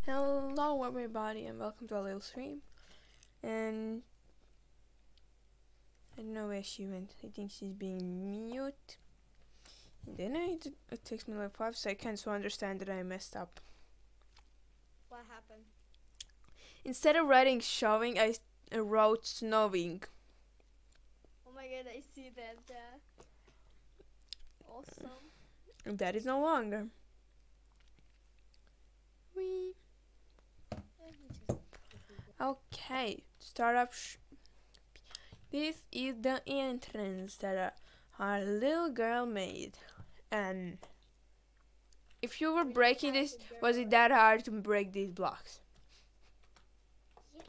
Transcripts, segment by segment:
Hello everybody and welcome to a little stream. And I don't know where she went. I think she's being mute. And then it takes me like 5 seconds to understand that I messed up. What happened? Instead of writing shoving, I wrote snowing. Oh my god, I see that. Awesome. And that is no longer. Whee. Okay, start up. This is the entrance that our little girl made. And if you were breaking this, was it that hard to break these blocks? Yeah.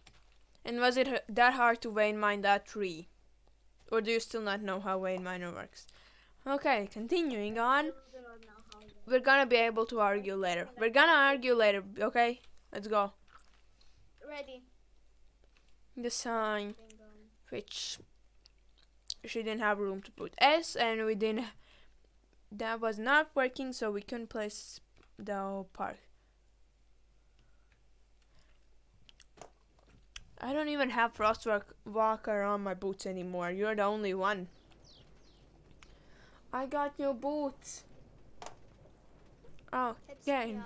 And was it that hard to vein mine that tree? Or do you still not know how vein miner works? Okay, continuing on. We're gonna be able to argue later. We're gonna argue later, okay? Let's go. Ready. The sign, which she didn't have room to put S, and we didn't. That was not working, so we couldn't place the park. I don't even have Frostwalker on my boots anymore. You're the only one. I got new boots. Oh, okay.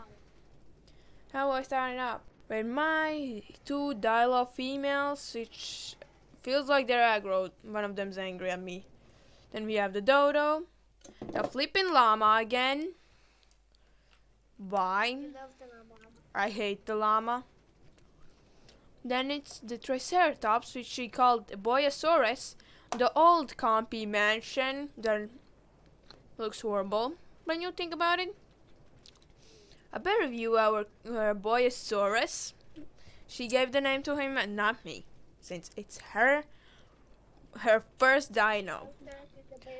How was I starting up? With my two dialogue females, which feels like they're aggro. One of them's angry at me. Then we have the dodo. The flipping llama again. Why? I hate the llama. Then it's the Triceratops, which she called Boyasaurus. The old Compy mansion that looks horrible when you think about it. I better review our Boyasaurus. She gave the name to him and not me, since it's her first dino.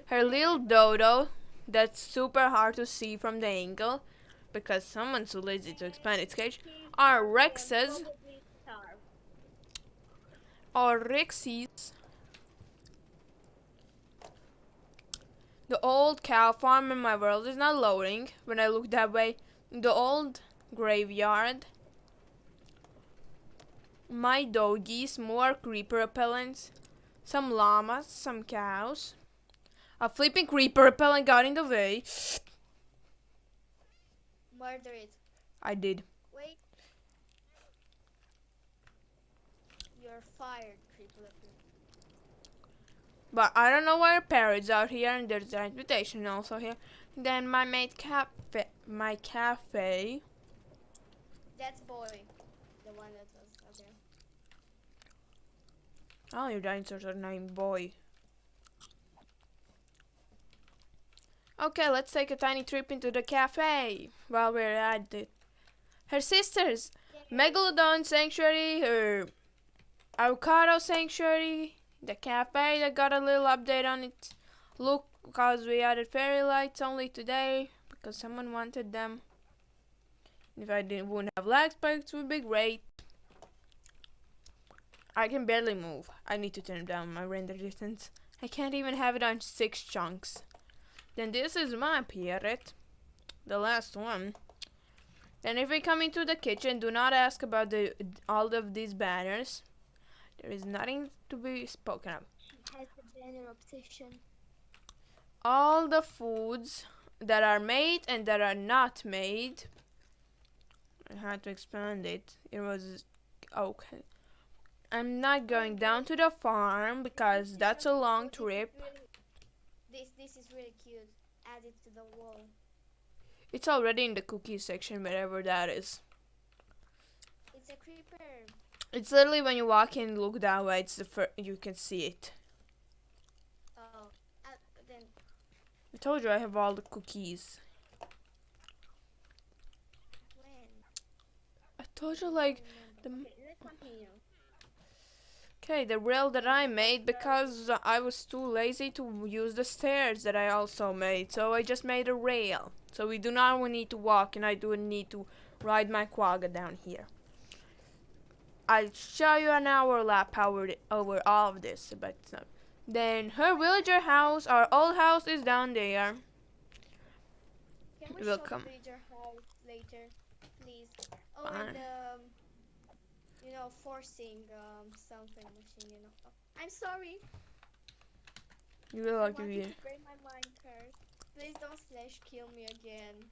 Her little dodo that's super hard to see from the angle because someone's too lazy to expand its cage. Are Rexes. Or Rixies. The old cow farm in my world is not loading when I look that way. The old graveyard. My doggies, more creeper repellents. Some llamas, some cows. A flipping creeper repellent got in the way. Murder it. I did. Wait. You're fired, creeper. But I don't know why parrots out here, and there's a reputation also here. Then my cafe. That's boy. The one that was out there. All your dinosaurs are named Boy. Okay, let's take a tiny trip into the cafe while we're at it. Her sisters, Megalodon Sanctuary, her Avocado Sanctuary, the cafe that got a little update on its look because we added fairy lights only today because someone wanted them. If I wouldn't have lag spikes, it would be great. I can barely move. I need to turn down my render distance. I can't even have it on 6 chunks. Then this is my parrot, the last one. Then if we come into the kitchen, do not ask about all of these banners. There is nothing to be spoken of. She has a banner obsession. All the foods that are made and that are not made. I had to expand it. It was okay. I'm not going down to the farm because that's a long trip. This is really cute. Add it to the wall. It's already in the cookies section, wherever that is. It's a creeper. It's literally when you walk in, look that way. It's the you can see it. Oh, then. I told you I have all the cookies. When? I told you like the. Let's continue. Okay, the rail that I made because I was too lazy to use the stairs that I also made, so I just made a rail. So we do not need to walk, and I do need to ride my quagga down here. I'll show you an hour lap over all of this, but it's not. Then her villager house, our old house is down there. Can we Will show come. villager house later, please? Oh, and Fine. forcing something machine. Oh, I'm sorry. You will I like wanted you. to break my minecart. Please don't slash kill me again.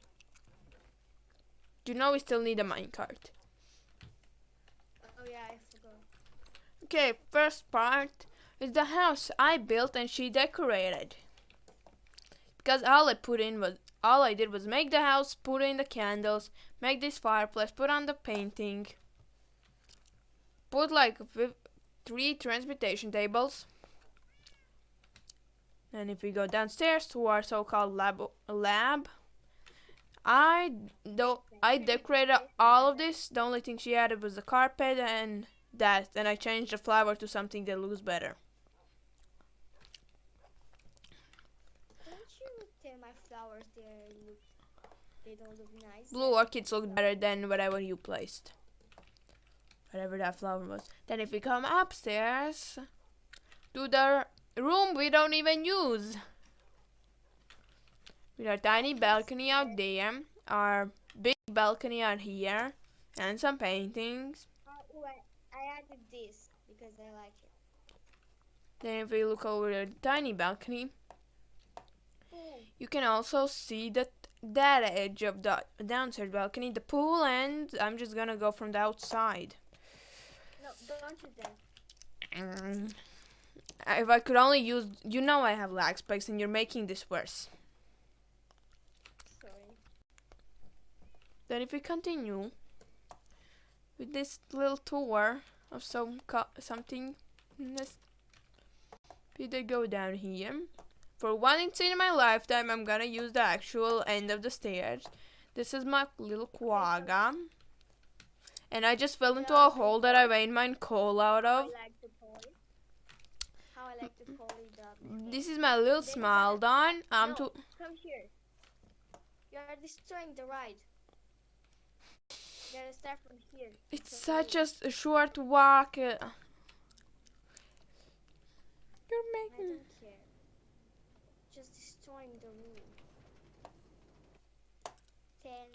You know we still need a minecart. Oh yeah, I forgot. Okay, first part is the house I built and she decorated. Because all I did was make the house, put in the candles, make this fireplace, put on the painting, put like 3 transportation tables. And if we go downstairs to our so-called lab, I decorated all of this. The only thing she added was the carpet and that. Then I changed the flower to something that looks better. Don't you tell my flowers they don't look nice? Blue orchids look better than whatever you placed. Whatever that flower was. Then if we come upstairs to the room we don't even use. With our tiny balcony out there, our big balcony out here, and some paintings. Oh, I added this because I like it. Then if we look over the tiny balcony, Ooh. you can also see that edge of the downstairs balcony, the pool, and I'm just gonna go from the outside. No, don't you dare. If I could only use, I have lag spikes and you're making this worse. Sorry. Then if we continue with this little tour of something, we did go down here. For once in my lifetime, I'm gonna use the actual end of the stairs. This is my little quagga. And I just fell into a hole that I made mine coal out of. How I like to call it. This is my little Smaldon. Come here. You are destroying the ride. You gotta start from here. It's such a short walk. You're I making. don't care. Just destroying the room. Then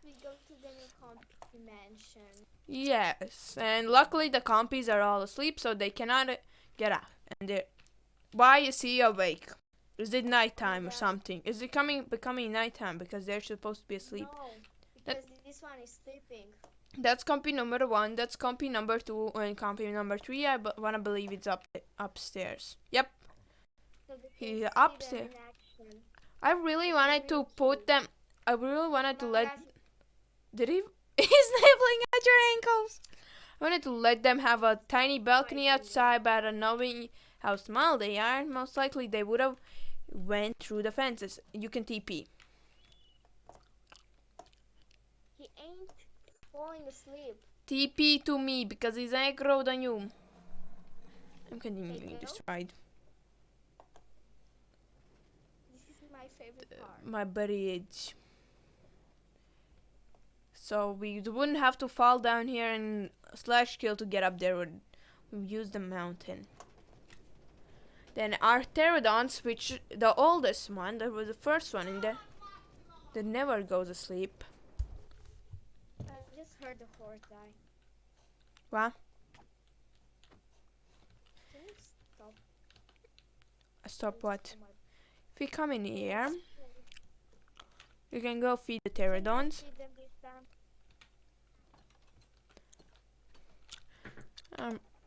we go to the new compy mansion. Yes, and luckily the compies are all asleep, so they cannot get up. And why is he awake? Is it nighttime or something? Is it becoming nighttime because they're supposed to be asleep? No, because this one is sleeping. That's compy number 1. That's compy number 2, and compy number 3. I wanna believe it's upstairs. Yep, So he's upstairs. I really wanted to put them. I really wanted to let. Did he? He's nibbling at your ankles. I wanted to let them have a tiny balcony outside, but knowing how small they are, most likely they would have went through the fences. You can TP. He ain't falling asleep. TP to me because he's aggroed on you. I'm continuing this ride. This is my favorite part. My bridge. So we wouldn't have to fall down here and slash kill to get up there. We use the mountain. Then our pterodons, which the oldest one, that was the first one in there, that never goes asleep. I just heard the horse die. What? Can you stop? Stop what? If we come in here, you can go feed the pterodons.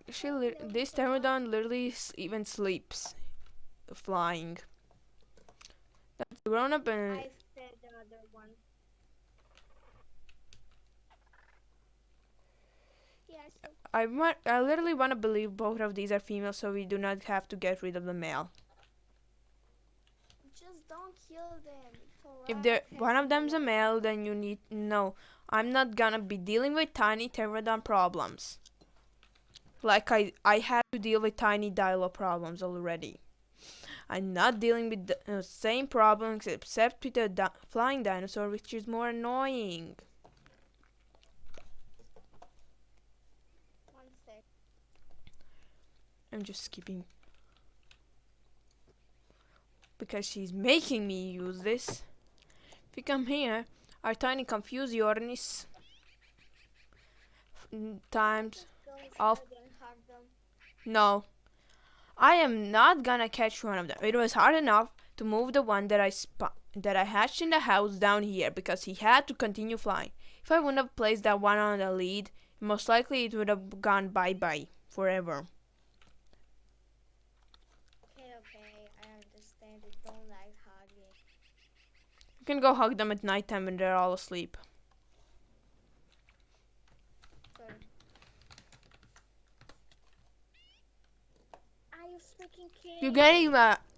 This pterodon literally even sleeps flying. That's grown up and I fed the other one. Yes. I literally want to believe both of these are female, so we do not have to get rid of the male. Just don't kill them. If one of them's a male, then you need no. I'm not gonna be dealing with tiny pterodon problems. Like I had to deal with tiny dilo problems already. I'm not dealing with the same problems except with the flying dinosaur, which is more annoying. 1 sec. I'm just skipping. Because she's making me use this. If you come here, our tiny Confusiornis times. Just go Of inside and hug them. no, I am not gonna catch one of them. It was hard enough to move the one that I hatched in the house down here because he had to continue flying. If I wouldn't have placed that one on the lead, most likely it would have gone bye-bye forever. Okay, I understand. You don't like hugging. You can go hug them at nighttime when they're all asleep. Sorry. Are you freaking kidding?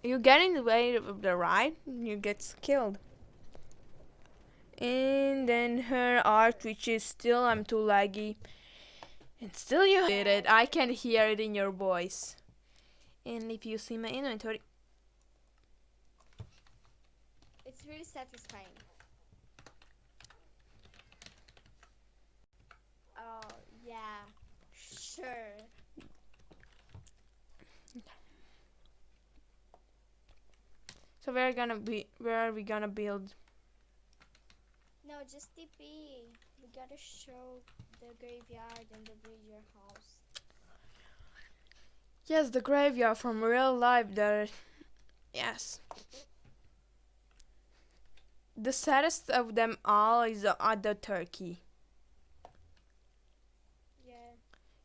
You get in the way of the ride, you get killed. And then her art, which is still I'm too laggy. And still you did it. I can hear it in your voice. And if you see my inventory, It's really satisfying. Oh, yeah. Sure. so where are we gonna build? No, just TP. We gotta show the graveyard and the villager house. Yes, the graveyard from real life there. Yes. The saddest of them all is the other turkey. Yeah.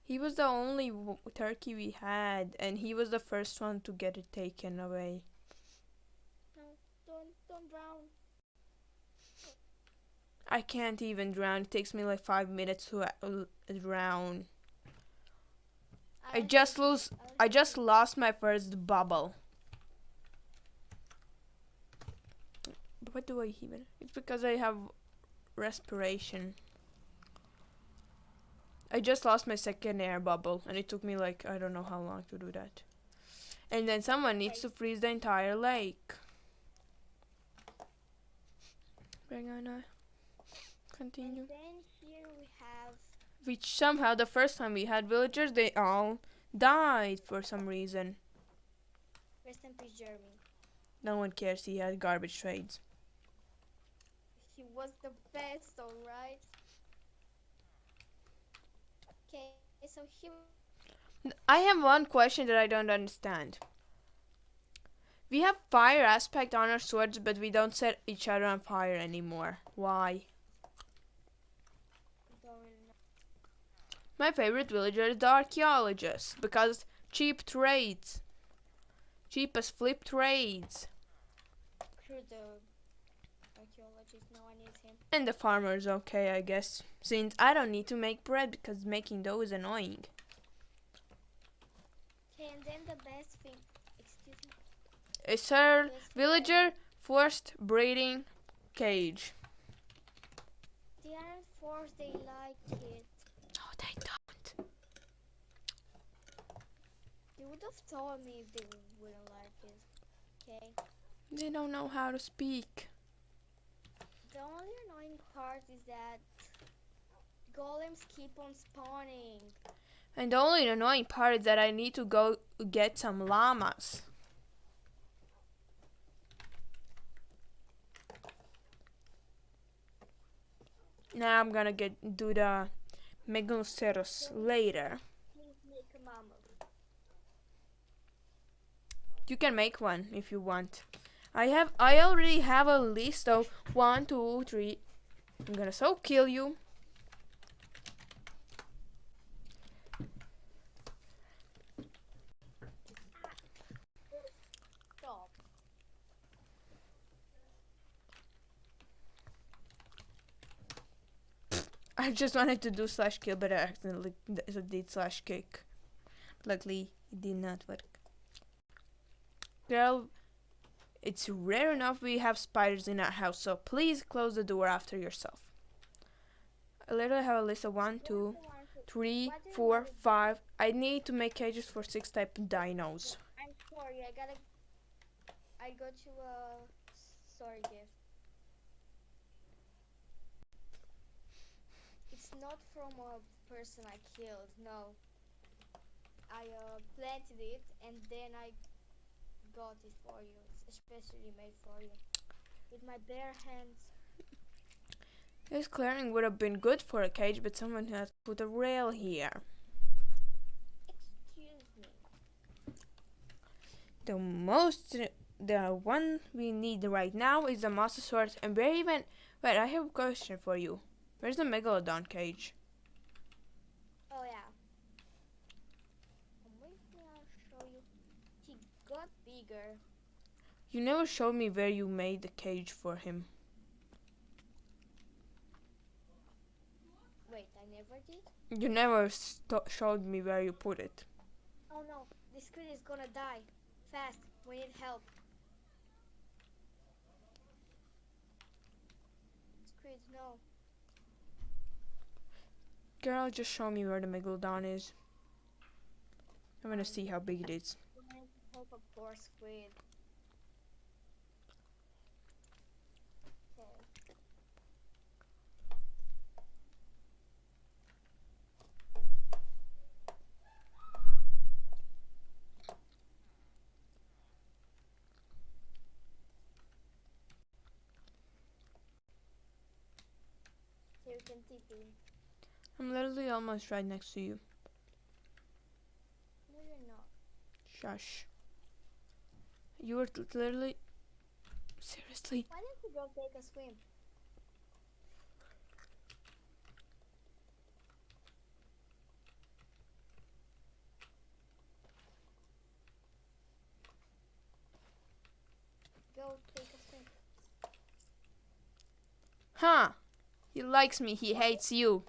He was the only turkey we had, and he was the first one to get it taken away. No, don't drown. I can't even drown. It takes me like 5 minutes to drown. I just lost my first bubble. What do I even? It's because I have respiration. I just lost my second air bubble, and it took me like I don't know how long to do that. And then someone needs to freeze the entire lake. We're gonna continue. And then here we have. Which somehow the first time we had villagers, they all died for some reason. Rest in peace, Jeremy. No one cares. He had garbage trades. He was the best, alright? Okay, so here. I have one question that I don't understand. We have fire aspect on our swords, but we don't set each other on fire anymore. Why? Don't really know. My favorite villager is the archaeologist because cheap trades. Cheap as flip trades. Screw the archaeologist, no one needs him. And the farmer's okay, I guess. Since I don't need to make bread because making dough is annoying. Okay, and then the best thing. Excuse me. A third Best villager forced breeding cage. They aren't forced, they like it. No, they don't. They would have told me if they wouldn't like it. Okay. They don't know how to speak. The only annoying part is that golems keep on spawning. And the only annoying part is that I need to go get some llamas. Now I'm gonna do the Megaloceros later. Please make a mammoth. You can make one if you want. I already have a list of 1, 2, 3. I'm gonna so kill you. Stop. I just wanted to do slash kill, but I accidentally did slash kick. Luckily, it did not work. Girl, it's rare enough we have spiders in our house, so please close the door after yourself. I literally have a list of 1, 2, 3, 4, 5. I need to make cages for 6 type of dinos. I'm sorry, I got you a sorry gift. It's not from a person I killed, no. I planted it and then I got it for you. It's especially made for you. With my bare hands. This clearing would have been good for a cage, but someone had put a rail here. Excuse me. The one we need right now is the Mosasaurus, and where even... Wait, I have a question for you. Where's the Megalodon cage? Oh yeah. Wait, I'll show you. He got bigger. You never showed me where you made the cage for him. Wait, I never did? You never showed me where you put it. Oh no, this squid is gonna die. Fast, we need help. Squid, no. Girl, just show me where the Megalodon is. I want to see how big it is. We need to help a poor squid. Okay. Here you can tip him. I'm literally almost right next to you. No, you're not. Shush. You were literally... Seriously? Why don't you go take a swim? Go take a swim. Huh. He likes me, he hates you.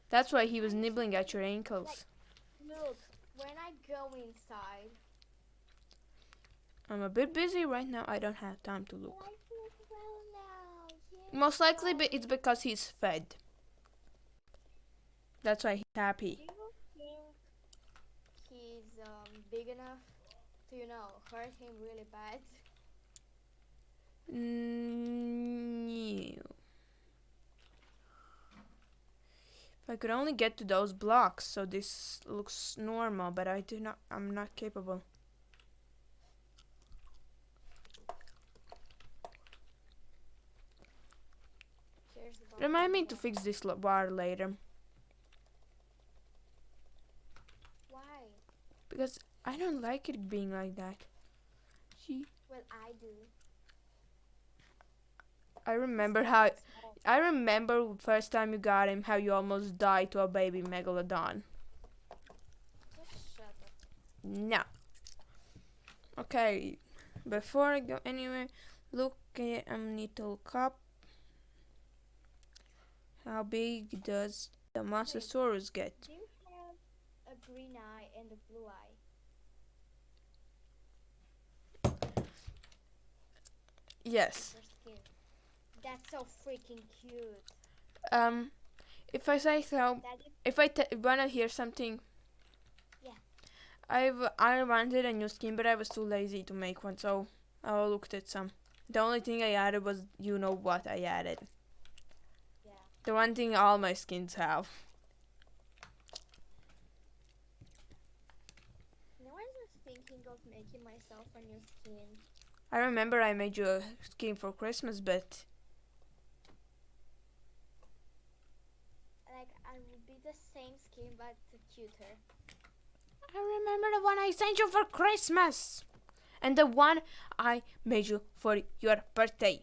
That's why he was nibbling at your ankles. Look, when I go inside, I'm a bit busy right now, I don't have time to look. I feel well now. Yeah. Most likely it's because he's fed. That's why he's happy. Do you think he's big enough to, hurt him really bad? No. If I could only get to those blocks, so this looks normal, but I'm not capable. Here's the bottom. Remind me to fix this bar later, Why? because I don't like it being like that. See? Well, I do. I remember first time you got him, how you almost died to a baby Megalodon. Just shut up. No. Okay, before I go anywhere, I need to look up how big does the Mosasaurus get? Do you have a green eye and a blue eye? Yes. Your skin. That's so freaking cute. If I say so, if I wanna hear something. Yeah. I wanted a new skin, but I was too lazy to make one, so I looked at some. The only thing I added was, you know what I added. Yeah. The one thing all my skins have. I was thinking of making myself a new skin. I remember I made you a skin for Christmas, but Like, I would be the same skin, but cuter. I remember the one I sent you for Christmas. And the one I made you for your birthday.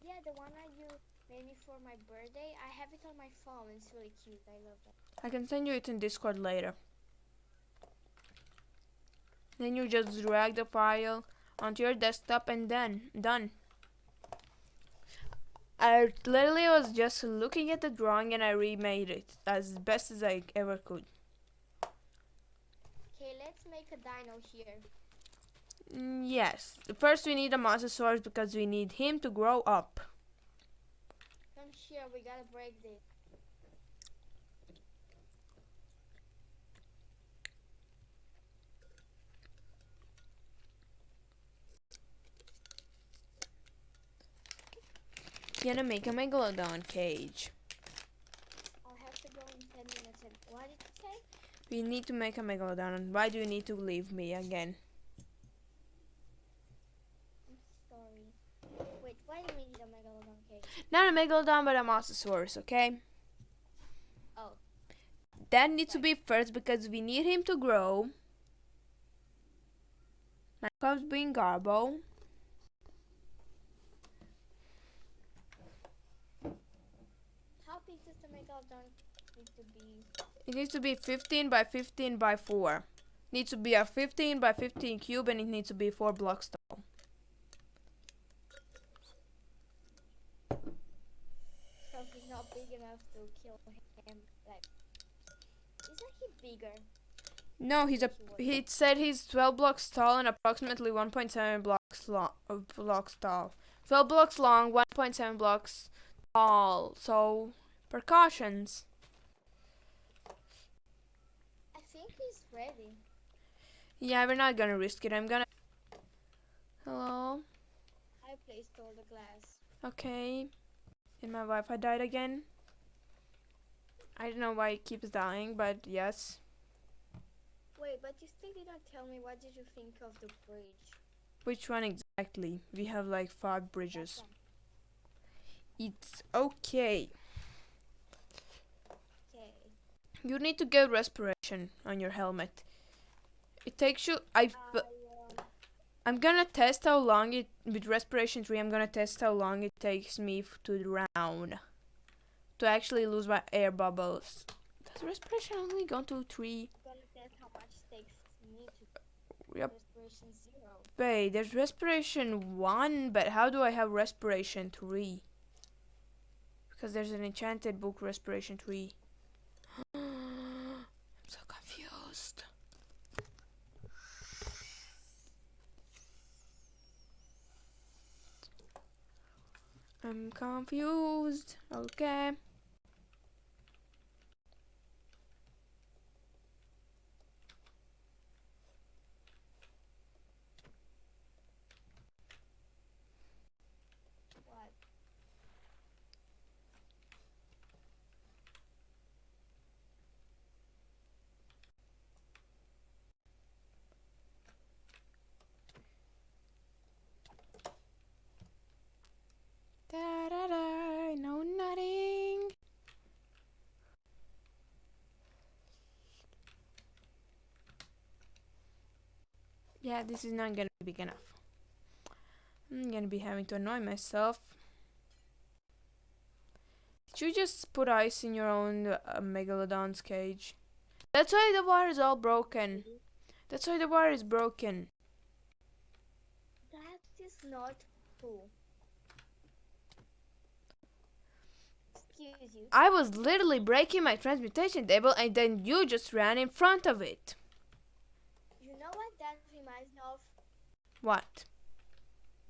Yeah, the one that you made me for my birthday. I have it on my phone. It's really cute. I love that. I can send you it in Discord later. Then you just drag the file onto your desktop and then done. I literally was just looking at the drawing and I remade it as best as I ever could. Okay, let's make a dino here. Yes. First we need a Mosasaurus because we need him to grow up. Come here, we gotta break this. Gonna make a Megalodon cage. I'll have to go in 10 minutes. And what did you say? We need to make a Megalodon. Why do you need to leave me again? Not a megalodon, but a mosasaurus, okay? Oh, That needs to be first because we need him to grow. Now comes being Garbo. how big does the megalodon need to be? It needs to be 15 by 15 by 4. Needs to be a 15 by 15 cube and it needs to be 4 blocks tall. So he's not big enough to kill him. Like, isn't he bigger? No, he said he's 12 blocks tall and approximately 1.7 blocks tall. 12 blocks long, 1.7 blocks tall. So, precautions. I think he's ready. Yeah, we're not gonna risk it. I'm gonna... Hello? I placed all the glass. Okay. And my Wi-Fi died again. I don't know why it keeps dying, but yes. Wait, but you still didn't tell me what did you think of the bridge? Which one exactly? We have like 5 bridges. That one. It's okay. Okay. You need to get respiration on your helmet. It takes you... I'm gonna test how long it... With respiration 3, I'm gonna test how long it takes me to drown. To actually lose my air bubbles. Does respiration only go to 3? I'm gonna test how much it takes me to Yep. respiration 0. Wait, there's respiration 1, but how do I have respiration 3? Because there's an enchanted book, respiration 3. I'm so confused. I'm confused. Okay. What? Da da da, no nothing. Yeah, this is not gonna be big enough. I'm gonna be having to annoy myself. Did you just put ice in your own megalodon's cage? That's why the water is all broken. That's why the water is broken. That is not true. Excuse you. I was literally breaking my transmutation table and then you just ran in front of it. You know what that reminds me of? What?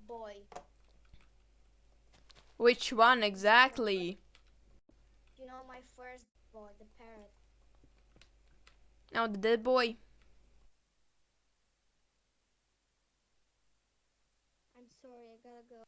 Boy. Which one exactly? You know my first boy, the parrot. No, the dead boy. I'm sorry, I gotta go.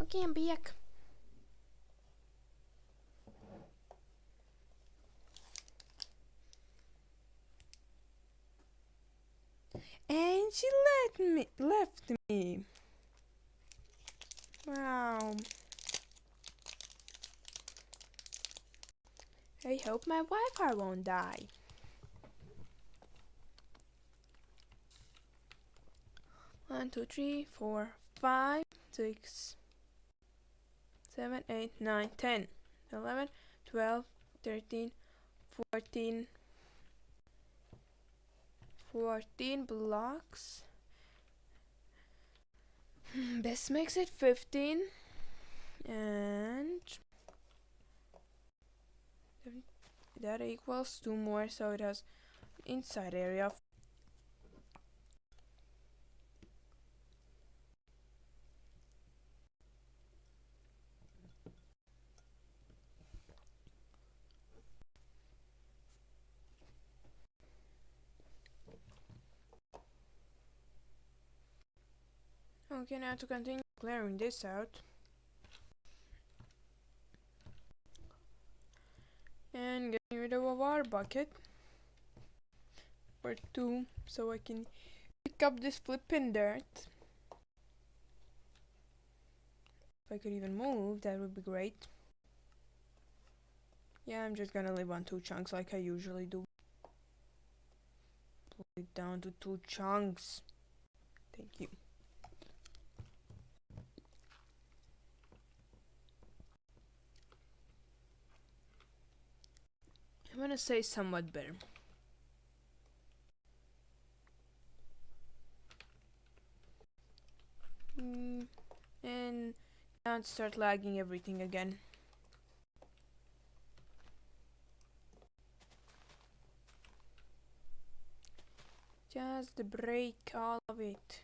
Okay, I'm back. And she left me. Wow. I hope my Wi-Fi won't die. One, two, three, four, 5, 6, 7, 8, 9, 10, 11, 12, 13, 14, 14 blocks. This makes it 15, and that equals 2 more, so it has inside area. Okay, now to continue clearing this out. And getting rid of a water bucket. Or 2, so I can pick up this flippin' dirt. If I could even move, that would be great. Yeah, I'm just gonna live on 2 chunks like I usually do. Pull it down to 2 chunks. Thank you. I'm gonna say somewhat better. And now start lagging everything again. Just break all of it.